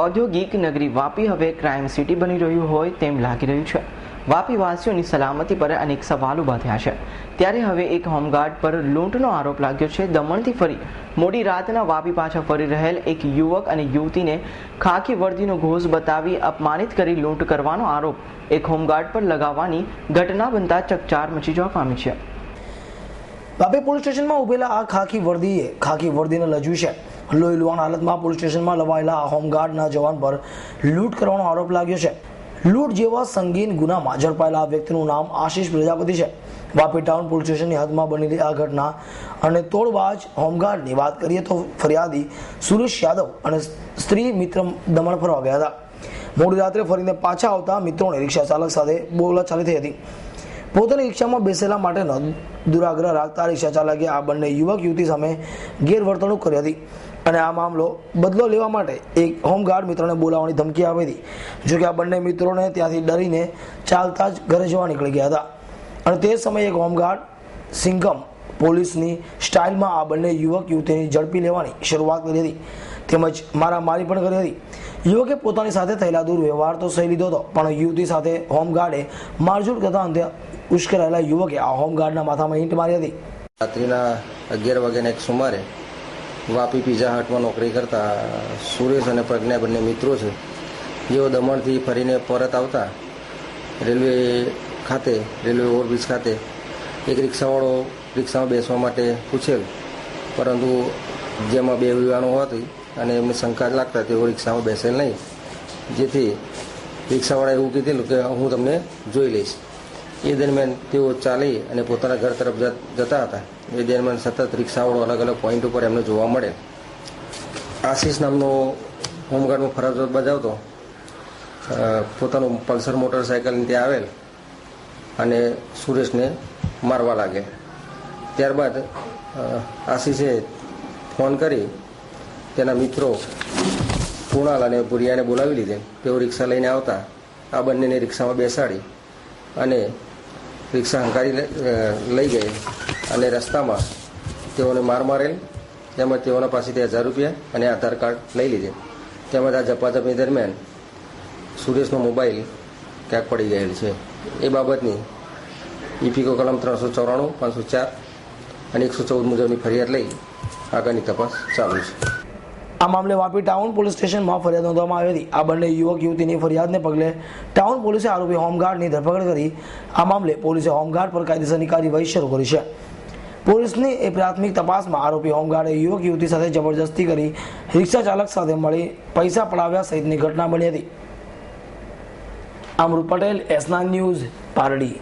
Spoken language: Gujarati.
ઔદ્યોગિક નગરી વાપી હવે ક્રાઇમ સિટી બની રહ્યું હોય તેમ લાગી રહ્યું છે। વાપીવાસીઓની સલામતી પર અનેક સવાલ ઊભા થયા છે। ત્યારે હવે એક હોમગાર્ડ પર લૂંટનો આરોપ લાગ્યો છે। દમણથી ફરી મોડી રાતના વાપી પાછા ફરી રહેલ એક યુવક અને યુવતીને ખાકી વર્દીનો ઘોષ બતાવી અપમાનિત કરી લૂંટ કરવાનો આરોપ એક હોમગાર્ડ પર લગાવવાની ઘટના બનતા ચકચાર મચી જવા પામી છે। વાપી પોલીસ સ્ટેશનમાં ઉભેલા આ ખાકી વર્દીને લજ્યું છે। લોહી લુહાણ હાલતમાં પોલીસ સ્ટેશનમાં લવાયેલા આ હોમગાર્ડના જવાન પર લૂંટ કરવાનો આરોપ લાગ્યો છે। લૂંટ જેવા સંગીન ગુનામાં ઝડપાયેલા આ વ્યક્તિનું નામ આશીષ પ્રજાપતિ છે। વાપી ટાઉન પોલીસ સ્ટેશનની હદમાં બનેલી આ ઘટના અને તોડબાજ હોમગાર્ડની વાત કરીએ તો ફરિયાદી સુરેશ યાદવ અને સ્ત્રી મિત્ર દમણ ફરવા ગયા હતા। મોડી રાત્રે ફરીને પાછા આવતા મિત્રોને રિક્ષા ચાલક સાથે બોલાચાલી થઈ હતી। પોતાની રિક્ષામાં બેસેલા માટેનો દુરાગ્રહ રાખતા રિક્ષા ચાલકે આ બંને યુવક યુવતી સામે ગેરવર્તણૂક કરી હતી અને આ મામલો બદલો લેવા માટે એક હોમગાર્ડ મિત્રોને બોલાવવાની ધમકી આપી હતી। જોકે આ બંને મિત્રોને ત્યાંથી ડરીને ચાલતા જ ઘરે જવા નીકળી ગયા હતા અને તે સમયે એક હોમગાર્ડ સિંઘમ પોલીસની સ્ટાઇલમાં આ બંને યુવક યુવતીની ઝડપી લેવાની શરૂઆત કરી હતી તેમજ મારામારી પણ કરી હતી। યુવકે પોતાની સાથે થયેલા દુર્વ્યવહાર તો સહી લીધો હતો પણ યુવતી સાથે હોમગાર્ડે મારઝૂડ કરતા અંતે ઉશ્કેરાયેલા યુવકે આ હોમગાર્ડના માથામાં ઈંટ મારી હતી। રાત્રિના 11 વાગ્યાના એક સુમારે વાપી પિઝા હટમાં નોકરી કરતા સુરેશ અને પ્રજ્ઞા બંને મિત્રો છે। જેઓ દમણથી ફરીને પરત આવતા રેલવે ઓવરબ્રિજ ખાતે એક રિક્ષાવાળો રિક્ષામાં બેસવા માટે પૂછેલ, પરંતુ જેમાં બે યુવાનો હતી અને એમને શંકા લાગતા તેઓ રિક્ષામાં બેસેલ નહીં, જેથી રિક્ષાવાળાએ એવું કીધેલું કે હું તમને જોઈ લઈશ। એ દરમિયાન તેઓ ચાલી અને પોતાના ઘર તરફ જતા હતા। એ દરમિયાન સતત રિક્ષાવાળો અલગ અલગ પોઈન્ટ ઉપર એમને જોવા મળે। આશીષ નામનો હોમગાર્ડમાં ફરજ બજાવતો પોતાનું પલ્સર મોટરસાયકલ ત્યાં આવેલ અને સુરેશને મારવા લાગે। ત્યારબાદ આશીષે ફોન કરી તેના મિત્રો કુણાલ અને ભુરિયાને બોલાવી લીધે। તેઓ રિક્ષા લઈને આવતા આ બંનેને રિક્ષામાં બેસાડી અને રિક્ષા હંકારી લઈ ગઈ અને રસ્તામાં તેઓને માર મારેલ, તેમજ તેઓના પાસેથી 1000 રૂપિયા અને આધાર કાર્ડ લઈ લીધે। તેમજ આ ઝપાઝપી દરમિયાન સુરેશનો મોબાઈલ ક્યાંક પડી ગયેલ છે। એ બાબતની ઇપીકો કલમ 394, 504 અને 114 મુજબની ફરિયાદ લઈ આગળની તપાસ ચાલુ છે। આ મામલે વાપી ટાઉન પોલીસ સ્ટેશનમાં ફરિયાદ નોંધવામાં આવી હતી। આ બંને યુવક યુવતીની ફરિયાદને પગલે ટાઉન પોલીસે આરોપી હોમગાર્ડની ધરપકડ કરી આ મામલે પોલીસે હોમગાર્ડ પર કાયદેસરની કાર્યવાહી શરૂ કરી છે। પોલીસની એ પ્રાથમિક તપાસમાં આરોપી હોમગાર્ડે યુવક યુવતી સાથે જબરજસ્તી કરી રિક્ષા ચાલક સાથે મળી પૈસા પડાવ્યા સહિતની ઘટના બની હતી। અમૃત પટેલ, S9 ન્યૂઝ, પારડી।